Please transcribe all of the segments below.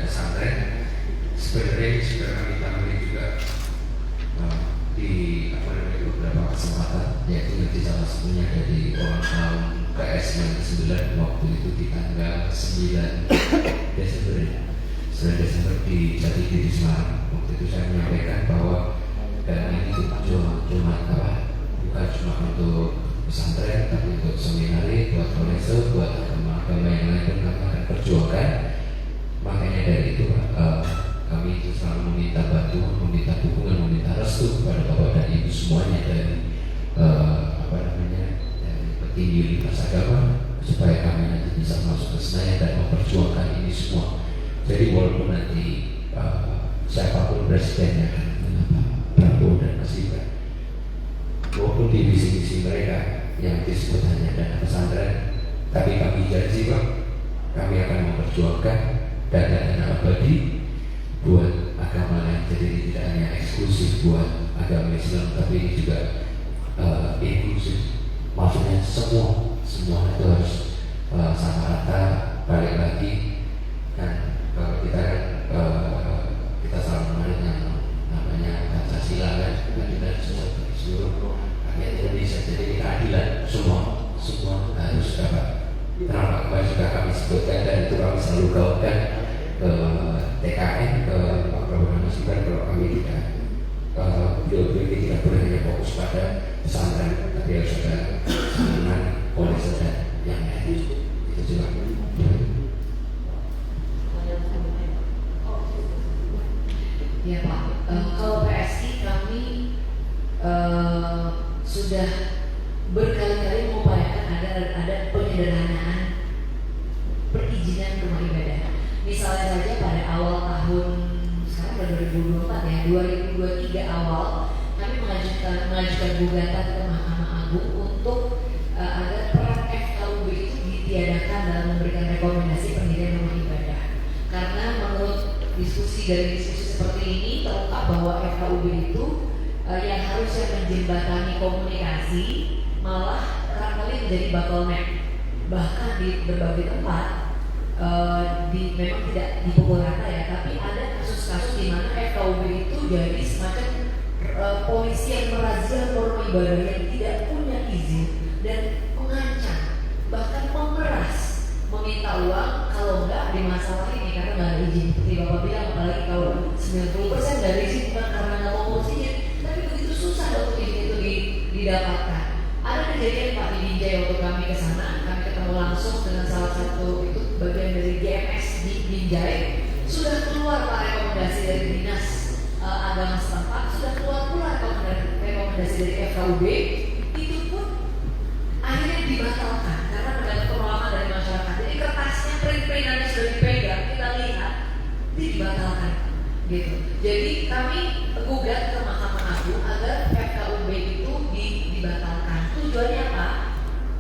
pesantren. Sebenarnya ini sudah kami tangani juga di beberapa kesempatan, yaitu nanti salah satunya dari ulang tahun PS 99 waktu itu di tanggal 9 Desember 9 Desember di Jatidiri Semarang. Waktu itu saya menyampaikan bahwa ini cuma bukan cuma untuk pesantren, tapi untuk seminari, buat kolese, buat agama-agama yang lain pun kami akan perjuangkan. Makanya dari itu kami itu selalu meminta bantuan, meminta dukungan, meminta restu kepada Bapak dan Ibu semuanya dari dari petinggi lintas agama, supaya kami nanti bisa masuk ke Senayan dan memperjuangkan ini semua. Jadi walaupun nanti siapapun presidennya, Prabowo dan Mas Gibran, walaupun di visi-visi mereka yang disebut hanya dana pesantren, tapi kami janji Pak, kami akan memperjuangkan dana abadi buat agama lain. Jadi tidak hanya eksklusif buat agama Islam, tapi ini juga inklusif. Maksudnya semua itu harus sama rata. Balik lagi kan, kalau kita kan kita selalu mengenal yang namanya Pancasila kan, keadilan seluruh rakyat Indonesia. Jadi keadilan semua harus dapat. Kenapa kemarin juga kami sebutkan dan itu kami selalu gaungkan ke TKN, ke Pak Prabowo dan Mas Gibran, kalau kami tidak beliau ini tidak boleh hanya fokus pada pesantren, tapi harus ada seniman, polisi dan yang lain. Itu juga. Ya Pak, kalau PSI kami sudah berkali-kali mengupayakan ada penyederhanaan perizinan rumah ibadah. Misalnya saja pada awal tahun sekarang 2024 ya, 2023 awal kami mengajukan gugatan ke Mahkamah Agung untuk agar peran FKUB itu ditiadakan dalam memberikan rekomendasi pendirian rumah ibadah. Karena menurut diskusi seperti ini terungkap bahwa FKUB itu yang harusnya menjembatani komunikasi malah kerap kali menjadi bottleneck. Bahkan di berbagai tempat memang tidak di pukul rata ya, tapi ada kasus-kasus di mana FKUB itu jadi semacam polisi yang merazia rumah ibadah yang tidak punya izin dan mengancam, bahkan memeras, meminta uang kalau enggak di masalah ini karena nggak ada izin. Seperti Bapak bilang, apalagi kalau 90% dari izin bukan karena nggak mau ngurus izin, tapi begitu susah untuk izin itu didapatkan. Ada kejadian Pak di Binjai waktu kami ke sana, kami ketemu langsung dengan salah satu itu bagian dari GMS di Binjai. Sudah keluar Pak rekomendasi dari dinas agama setempat, sudah keluar pula rekomendasi dari FKUB, itu pun akhirnya dibatalkan karena mendapat penolakan dari masyarakat. Jadi kertasnya, print-printannya sudah dipegang, kita lihat, dibatalkan, gitu. Jadi kami gugat ke Mahkamah Agung agar FKUB itu dibatalkan. Tujuannya apa?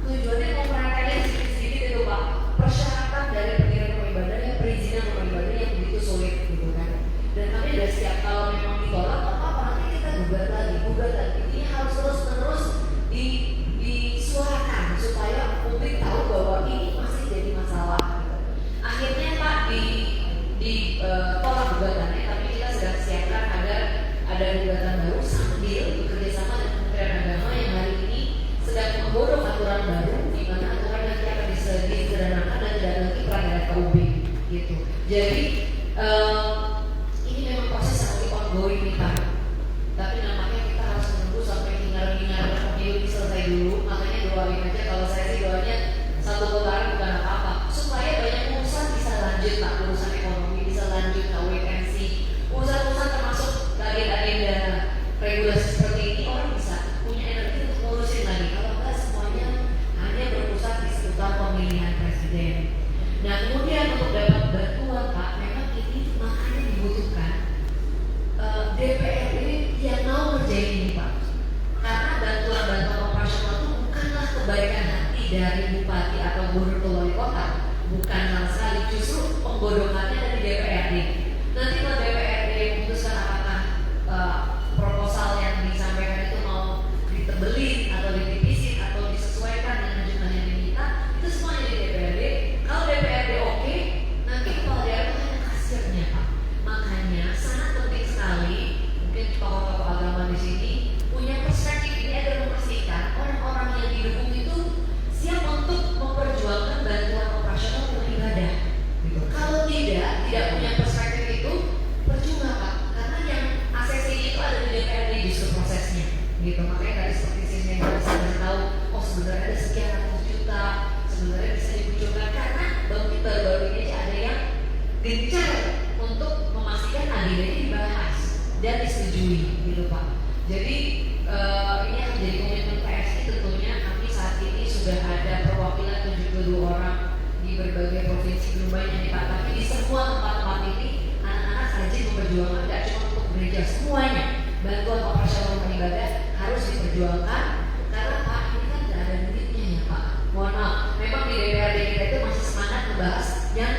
Tujuannya memperhatikan sedikit-sedikit itu Pak, persyaratan dari pendirian rumah ibadah, yang perizinan rumah ibadah yang begitu sulit, gitu kan. Dan kami sudah siap kalau memang ditolak apa nanti kita gugat lagi. Ini harus terus-menerus disuarakan supaya publik tahu bahwa ini masih jadi masalah. Gitu. Akhirnya Pak ditolak gugatannya, tapi kita sedang siapkan agar ada gugatan baru sambil bekerjasama dengan Kementerian Agama yang hari ini sedang menggodok aturan baru di mana aturan nanti akan disederhanakan dan tidak lagi peran FKUB gitu. Jadi ini memang proses yang lagi ongoing nih Pak. Tapi nampaknya kita harus menunggu sampai hingar-bingar pemilu ini selesai dulu. Makanya doain aja, kalau saya sih doanya satu putaran bukan apa-apa, supaya banyak urusan bisa lanjut Pak, urusan ekonomi bisa lanjut, wait and see. Urusan-urusan termasuk agenda regulasi seperti ini, orang bisa punya energi untuk ngurusin lagi. Kalau enggak semuanya hanya berpusat di seputar pemilihan presiden. Nah kemudian untuk dapat bantuan Pak, memang ini makanya dibutuhkan DPR ini yang mau ngerjain ini Pak. Karena bantuan-bantuan operasional itu bukanlah kebaikan hati dari bupati atau gubernur atau wali kota, bukan sama sekali, justru penggodokannya dari DPRD. Nanti kalau DPRD memutuskan apakah proposal yang disampaikan itu mau ditebelit atau ditipisin atau disesuaikan dengan jumlah yang diminta, itu semuanya di DPRD. Kalau DPRD oke, nanti kepala daerah itu hanya kasirnya. disetujui gitu Pak. Jadi ini akan jadi komitmen PSI tentunya. Kami saat ini sudah ada perwakilan 72 orang di berbagai provinsi, belum banyak nih Pak, tapi di semua tempat-tempat ini anak-anak rajin memperjuangkan, tidak cuma untuk gereja, semuanya bantuan operasional rumah ibadah harus diperjuangkan karena Pak ini kan tidak ada duitnya ya Pak. Mohon maaf, memang di DPRD kita itu masih semangat membahas yang